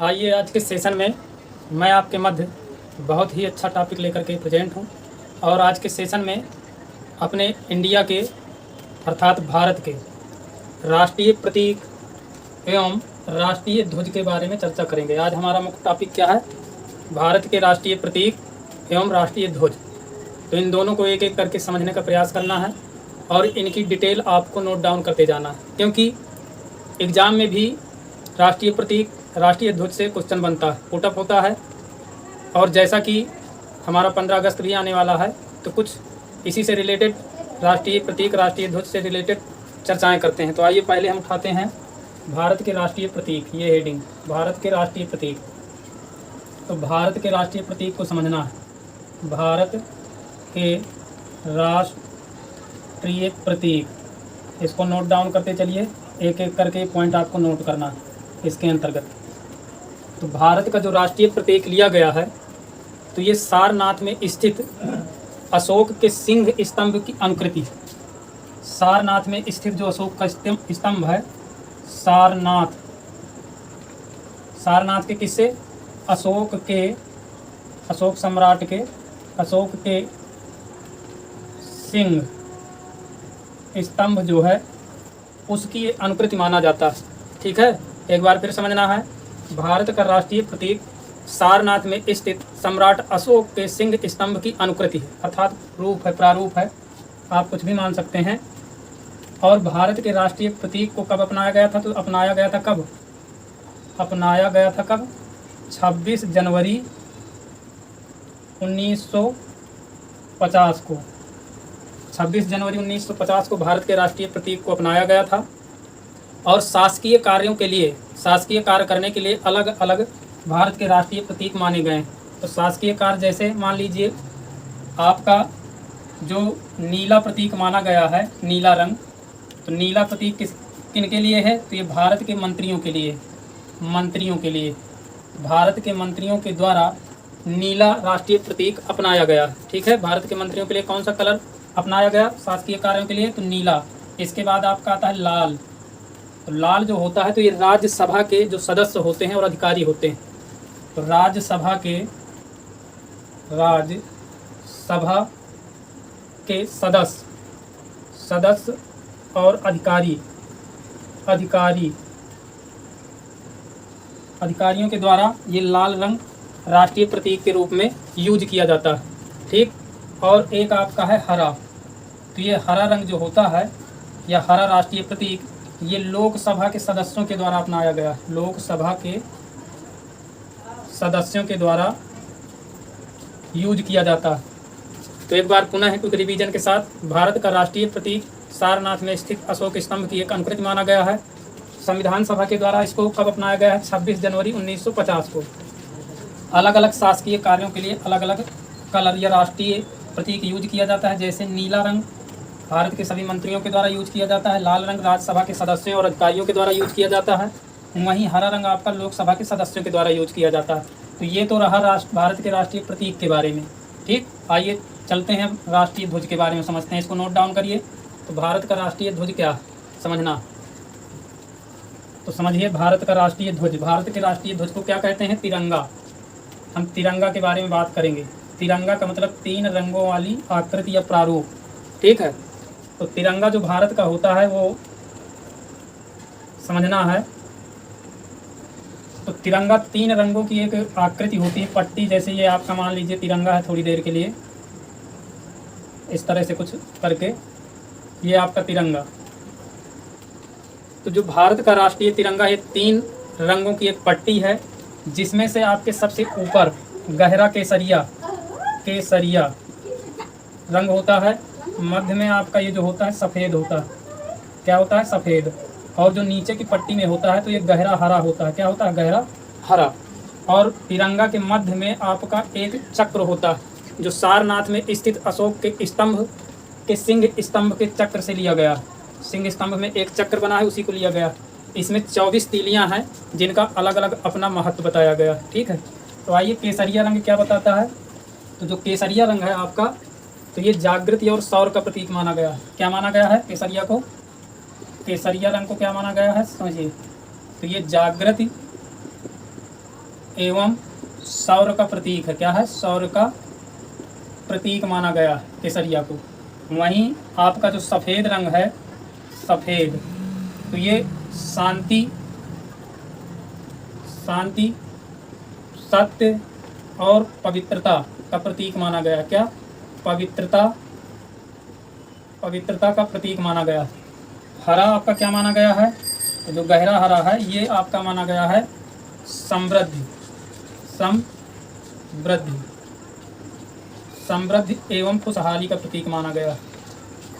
आइए आज के सेशन में मैं आपके मध्य बहुत ही अच्छा टॉपिक लेकर के प्रेजेंट हूँ। और आज के सेशन में अपने इंडिया के अर्थात भारत के राष्ट्रीय प्रतीक एवं राष्ट्रीय ध्वज के बारे में चर्चा करेंगे। आज हमारा मुख्य टॉपिक क्या है? भारत के राष्ट्रीय प्रतीक एवं राष्ट्रीय ध्वज। तो इन दोनों को एक एक करके समझने का प्रयास करना है और इनकी डिटेल आपको नोट डाउन करते जाना है, क्योंकि एग्ज़ाम में भी राष्ट्रीय प्रतीक राष्ट्रीय ध्वज से क्वेश्चन बनता है, पुटअप होता है। और जैसा कि हमारा 15 अगस्त भी आने वाला है, तो कुछ इसी से रिलेटेड राष्ट्रीय प्रतीक राष्ट्रीय ध्वज से रिलेटेड चर्चाएं करते हैं। तो आइए पहले हम उठाते हैं भारत के राष्ट्रीय प्रतीक, ये हेडिंग भारत के राष्ट्रीय प्रतीक। तो भारत के राष्ट्रीय प्रतीक को समझना है। भारत के राष्ट्रीय प्रतीक, इसको नोट डाउन करते चलिए, एक एक करके पॉइंट आपको नोट करना है इसके अंतर्गत। तो भारत का जो राष्ट्रीय प्रतीक लिया गया है, तो ये सारनाथ में स्थित अशोक के सिंह स्तंभ की आकृति। सारनाथ में स्थित जो अशोक का स्तंभ है, सारनाथ के किससे? अशोक सम्राट के अशोक के सिंह स्तंभ जो है उसकी आकृति माना जाता है। ठीक है, एक बार फिर समझना है। भारत का राष्ट्रीय प्रतीक सारनाथ में स्थित सम्राट अशोक के सिंह स्तंभ की आकृति है, अर्थात रूप है, प्रारूप है, आप कुछ भी मान सकते हैं। और भारत के राष्ट्रीय प्रतीक को कब अपनाया गया था? तो अपनाया गया था कब? 26 जनवरी 1950 को। 26 जनवरी 1950 को भारत के राष्ट्रीय प्रतीक को अपनाया गया था। और शासकीय कार्यों के लिए, शासकीय कार्य करने के लिए अलग अलग भारत के राष्ट्रीय प्रतीक माने गए हैं। तो शासकीय कार्य जैसे मान लीजिए आपका जो नीला प्रतीक माना गया है, नीला रंग, तो नीला प्रतीक किन के लिए है? तो ये भारत के मंत्रियों के लिए, भारत के मंत्रियों के द्वारा नीला राष्ट्रीय प्रतीक अपनाया गया। ठीक है, भारत के मंत्रियों के लिए कौन सा कलर अपनाया गया शासकीय कार्यों के लिए? तो नीला। इसके बाद आपका आता है लाल। तो लाल जो होता है, तो ये राज्यसभा के जो सदस्य होते हैं और अधिकारी होते हैं, तो राज्यसभा के सदस्य और अधिकारियों के द्वारा ये लाल रंग राष्ट्रीय प्रतीक के रूप में यूज किया जाता है। ठीक, और एक आपका है हरा। तो ये हरा रंग जो होता है या हरा राष्ट्रीय प्रतीक, ये लोकसभा के सदस्यों के द्वारा अपनाया गया, लोकसभा के सदस्यों के द्वारा यूज किया जाता है। तो एक बार पुनः क्विक रिवीजन के साथ, भारत का राष्ट्रीय प्रतीक सारनाथ में स्थित अशोक स्तंभ की एक आकृति माना गया है। संविधान सभा के द्वारा इसको कब अपनाया गया है? 26 जनवरी 1950 को। अलग अलग शासकीय कार्यों के लिए अलग अलग कलर या राष्ट्रीय प्रतीक यूज किया जाता है। जैसे नीला रंग भारत के सभी मंत्रियों के द्वारा यूज किया जाता है, लाल रंग राज्यसभा के सदस्यों और अधिकारियों के द्वारा यूज किया जाता है, वहीं हरा रंग आपका लोकसभा के सदस्यों के द्वारा यूज किया जाता है। तो ये तो रहा भारत के राष्ट्रीय प्रतीक के बारे में। ठीक, आइए चलते हैं राष्ट्रीय ध्वज के बारे में समझते हैं, इसको नोट डाउन करिए। तो भारत का राष्ट्रीय ध्वज क्या है समझना। तो समझिए भारत का राष्ट्रीय ध्वज, भारत के राष्ट्रीय ध्वज को क्या कहते हैं? तिरंगा। हम तिरंगा के बारे में बात करेंगे। तिरंगा का मतलब 3 रंगों वाली आकृति या प्रारूप। ठीक है, तो तिरंगा जो भारत का होता है वो समझना है। तो तिरंगा 3 रंगों की एक आकृति होती है, पट्टी जैसे ये आपका मान लीजिए तिरंगा है, थोड़ी देर के लिए इस तरह से कुछ करके ये आपका तिरंगा। तो जो भारत का राष्ट्रीय तिरंगा ये 3 रंगों की एक पट्टी है, जिसमें से आपके सबसे ऊपर गहरा केसरिया रंग होता है। मध्य में आपका ये जो होता है सफ़ेद होता है। क्या होता है? सफ़ेद। और जो नीचे की पट्टी में होता है तो ये गहरा हरा होता है। क्या होता है? गहरा हरा। और तिरंगा के मध्य में आपका एक चक्र होता है, जो सारनाथ में स्थित अशोक के स्तंभ के सिंह स्तंभ के चक्र से लिया गया। सिंह स्तंभ में एक चक्र बना है, उसी को लिया गया। इसमें 24 तीलियां हैं, जिनका अलग अलग अपना महत्व बताया गया। ठीक है, तो आइए केसरिया रंग क्या बताता है। तो जो केसरिया रंग है आपका, तो ये जागृति और सौर का प्रतीक माना गया है। क्या माना गया है? केसरिया को केसरिया रंग को क्या माना गया है समझिए। तो ये जागृति एवं सौर का प्रतीक है। क्या है? सौर का प्रतीक माना गया है केसरिया को। वहीं आपका जो सफ़ेद रंग है, सफ़ेद, तो ये शांति, शांति, सत्य और पवित्रता का प्रतीक माना गया। क्या? पवित्रता, पवित्रता का प्रतीक माना गया। हरा आपका क्या माना गया है? तो जो गहरा हरा है ये आपका माना गया है समृद्धि, समृद्धि, समृद्धि एवं खुशहाली का प्रतीक माना गया।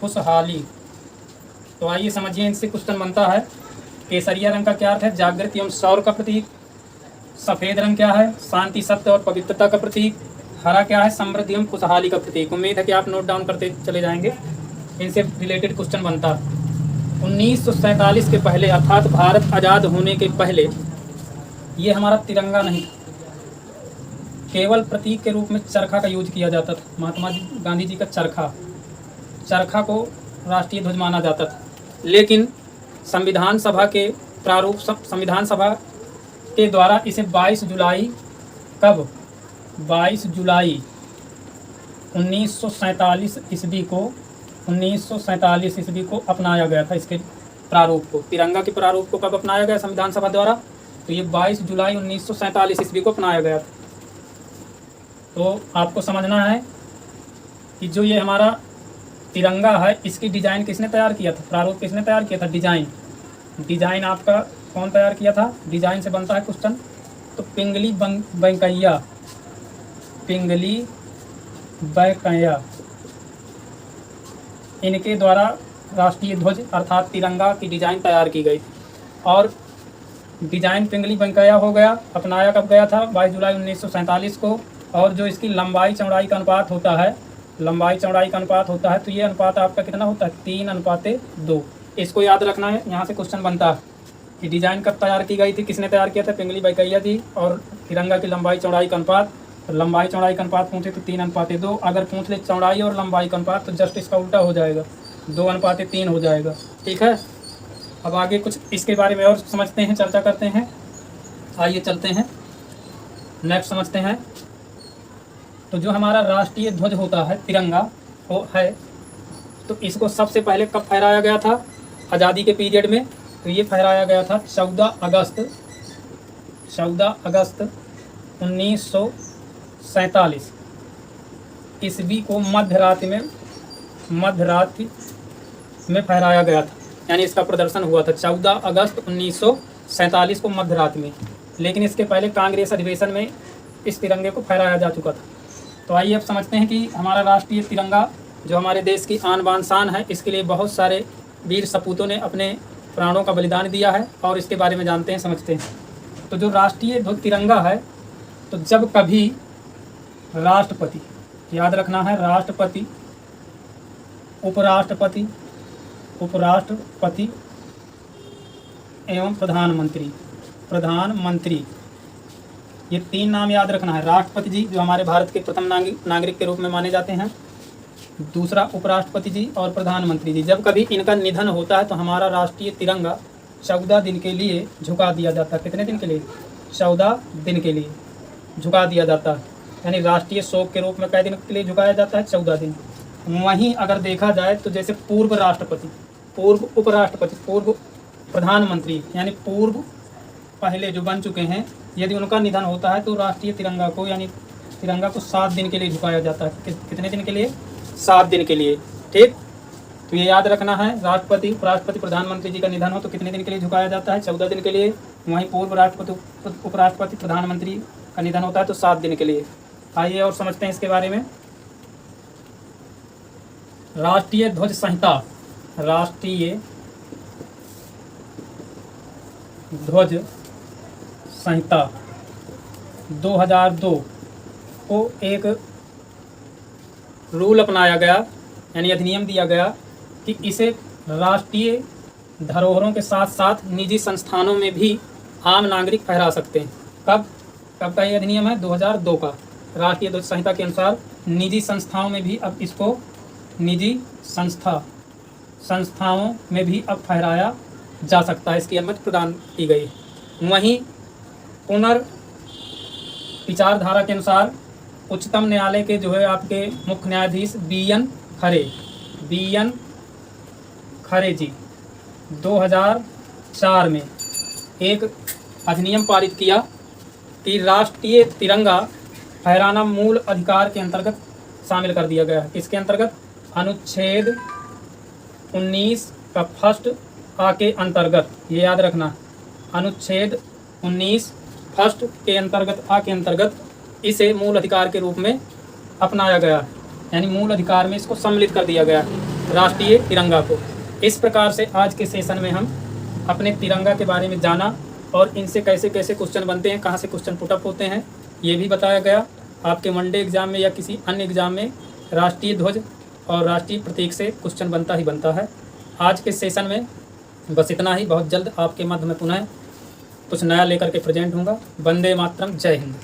खुशहाली। तो आइए समझिए, इनसे क्वेश्चन बनता है। केसरिया रंग का क्या अर्थ है? जागृति एवं सौर का प्रतीक। सफ़ेद रंग क्या है? शांति, सत्य और पवित्रता का प्रतीक। हरा क्या है? समृद्धि एवं खुशहाली का प्रतीक। उम्मीद है कि आप नोट डाउन करते चले जाएंगे। इनसे रिलेटेड क्वेश्चन बनता है। 1947 के पहले, अर्थात भारत आज़ाद होने के पहले, ये हमारा तिरंगा नहीं था, केवल प्रतीक के रूप में चरखा का यूज किया जाता था। महात्मा गांधी जी का चरखा, चरखा को राष्ट्रीय ध्वज माना जाता था। लेकिन संविधान सभा के प्रारूप, संविधान सभा के द्वारा इसे 22 जुलाई, कब? 22 जुलाई 1947 ईस्वी को, 1947 ईस्वी को अपनाया गया था। इसके प्रारूप को, तिरंगा के प्रारूप को कब अपनाया गया संविधान सभा द्वारा? तो ये 22 जुलाई 1947 ईस्वी को अपनाया गया था। तो आपको समझना है कि जो ये हमारा तिरंगा है, इसकी डिज़ाइन किसने तैयार किया था? प्रारूप किसने तैयार किया था? डिज़ाइन, डिज़ाइन आपका कौन तैयार किया था? डिज़ाइन से बनता है क्वेश्चन। तो पिंगली वेंकैया, पिंगली वेंकैया, इनके द्वारा राष्ट्रीय ध्वज अर्थात तिरंगा की डिज़ाइन तैयार की गई थी। और डिज़ाइन पिंगली वेंकैया हो गया, अपनाया कब गया था? 22 जुलाई 1947 को। और जो इसकी लंबाई चौड़ाई का अनुपात होता है, लंबाई चौड़ाई का अनुपात होता है, तो ये अनुपात आपका कितना होता है? 3:2। इसको याद रखना है, यहाँ से क्वेश्चन बनता है कि डिज़ाइन कब तैयार की गई थी, किसने तैयार किया था? पिंगली वेंकैया जी। और तिरंगा की लंबाई चौड़ाई का अनुपात, तो लंबाई चौड़ाई का अनुपात पूछे तो 3:2। अगर पूछ ले चौड़ाई और लंबाई का अनुपात तो जस्ट इसका उल्टा हो जाएगा, 2:3 हो जाएगा। ठीक है। अब आगे कुछ इसके बारे में और समझते हैं, चर्चा करते हैं। आइए चलते हैं, नेक्स्ट समझते हैं। तो जो हमारा राष्ट्रीय ध्वज होता है, तिरंगा वो है, तो इसको सबसे पहले कब फहराया गया था? आज़ादी के पीरियड में। तो ये फहराया गया था 14 अगस्त 1947 ईस्वी को मध्यरात्रि में फहराया गया था। यानी इसका प्रदर्शन हुआ था 14 अगस्त 1947 को मध्यरात्रि में। लेकिन इसके पहले कांग्रेस अधिवेशन में इस तिरंगे को फहराया जा चुका था। तो आइए अब समझते हैं कि हमारा राष्ट्रीय तिरंगा जो हमारे देश की आन बान शान है, इसके लिए बहुत सारे वीर सपूतों ने अपने प्राणों का बलिदान दिया है और इसके बारे में जानते हैं, समझते हैं। तो जो राष्ट्रीय ध्वज तिरंगा है, तो जब कभी राष्ट्रपति, याद रखना है, राष्ट्रपति, उपराष्ट्रपति, उपराष्ट्रपति एवं प्रधानमंत्री, प्रधानमंत्री, ये 3 नाम याद रखना है। राष्ट्रपति जी जो हमारे भारत के प्रथम नागरिक के रूप में माने जाते हैं, दूसरा उपराष्ट्रपति जी और प्रधानमंत्री जी। जब कभी इनका निधन होता है तो हमारा राष्ट्रीय तिरंगा 14 दिन के लिए झुका दिया जाता है। कितने दिन के लिए? 14 दिन के लिए झुका दिया जाता है। यानी राष्ट्रीय शोक के रूप में कई दिन के लिए झुकाया जाता है? 14 दिन। वहीं अगर देखा जाए तो जैसे पूर्व राष्ट्रपति, पूर्व उपराष्ट्रपति, पूर्व प्रधानमंत्री, यानी पूर्व पहले जो बन चुके हैं, यदि उनका निधन होता है तो राष्ट्रीय तिरंगा को, यानी तिरंगा को 7 दिन के लिए झुकाया जाता है। कितने दिन के लिए? 7 दिन के लिए। ठीक, तो ये याद रखना है। राष्ट्रपति, उपराष्ट्रपति, प्रधानमंत्री जी का निधन हो तो कितने दिन के लिए झुकाया जाता है? 14 दिन के लिए। वहीं पूर्व राष्ट्रपति, उपराष्ट्रपति, प्रधानमंत्री का निधन होता है तो 7 दिन के लिए। आइए और समझते हैं इसके बारे में। राष्ट्रीय ध्वज संहिता, राष्ट्रीय ध्वज संहिता 2002 को एक रूल अपनाया गया, यानी अधिनियम दिया गया कि इसे राष्ट्रीय धरोहरों के साथ साथ निजी संस्थानों में भी आम नागरिक फहरा सकते हैं। कब का ये अधिनियम है? 2002 का। राष्ट्रीय ध्वज संहिता के अनुसार निजी संस्थाओं में भी अब इसको, निजी संस्थाओं में भी अब फहराया जा सकता है, इसकी अनुमति प्रदान की गई। वहीं विचारधारा के अनुसार उच्चतम न्यायालय के जो है आपके मुख्य न्यायाधीश बी एन खरे जी 2004 में एक अधिनियम पारित किया कि राष्ट्रीय तिरंगा फहराना मूल अधिकार के अंतर्गत शामिल कर दिया गया है। इसके अंतर्गत अनुच्छेद 19 का फर्स्ट आ के अंतर्गत, ये याद रखना, अनुच्छेद 19 फर्स्ट के अंतर्गत आ के अंतर्गत इसे मूल अधिकार के रूप में अपनाया गया, यानी मूल अधिकार में इसको सम्मिलित कर दिया गया राष्ट्रीय तिरंगा को। इस प्रकार से आज के सेशन में हम अपने तिरंगा के बारे में जाना और इनसे कैसे कैसे क्वेश्चन बनते हैं, कहाँ से क्वेश्चन पुटअप होते हैं, ये भी बताया गया। आपके वनडे एग्जाम में या किसी अन्य एग्जाम में राष्ट्रीय ध्वज और राष्ट्रीय प्रतीक से क्वेश्चन बनता ही बनता है। आज के सेशन में बस इतना ही। बहुत जल्द आपके मध्य में पुनः कुछ नया लेकर के प्रेजेंट होऊंगा। वंदे मातरम, जय हिंद।